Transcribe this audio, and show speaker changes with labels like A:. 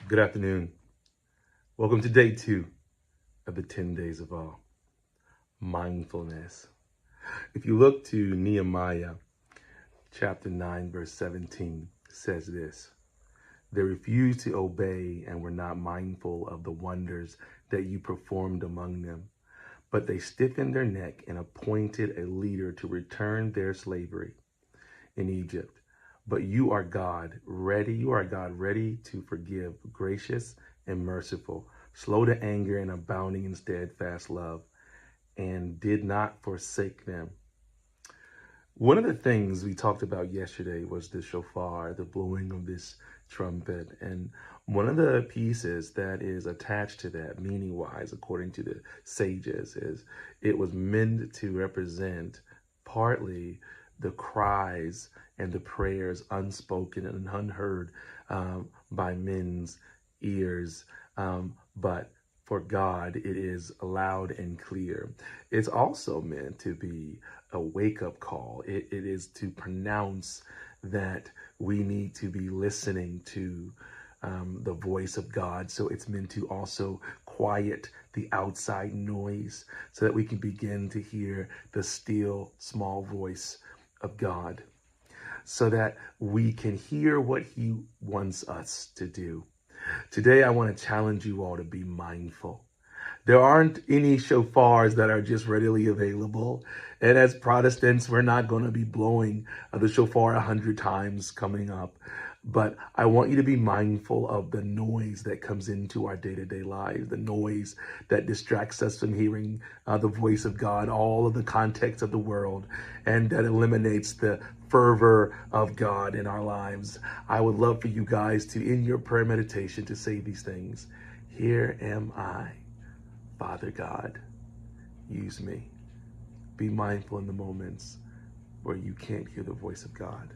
A: Good afternoon. Welcome to day 2 of the 10 days of awe. Mindfulness. If you look to Nehemiah chapter 9, verse 17, it says this: They refused to obey and were not mindful of the wonders that you performed among them, but they stiffened their neck and appointed a leader to return their slavery in Egypt. But you are God, ready to forgive, gracious and merciful, slow to anger and abounding in steadfast love, and did not forsake them. One of the things we talked about yesterday was the shofar, the blowing of this trumpet. And one of the pieces that is attached to that, meaning wise, according to the sages, is it was meant to represent partly the cries and the prayers unspoken and unheard by men's ears, but for God, it is loud and clear. It's also meant to be a wake-up call. It is to pronounce that we need to be listening to the voice of God. So it's meant to also quiet the outside noise so that we can begin to hear the still, small voice of God, so that we can hear what He wants us to do. Today, I want to challenge you all to be mindful. There aren't any shofars that are just readily available. And as Protestants, we're not going to be blowing the shofar 100 times coming up. But I want you to be mindful of the noise that comes into our day-to-day lives, the noise that distracts us from hearing the voice of God, all of the context of the world, and that eliminates the fervor of God in our lives. I would love for you guys to, in your prayer meditation, to say these things. Here am I, Father God, use me. Be mindful in the moments where you can't hear the voice of God.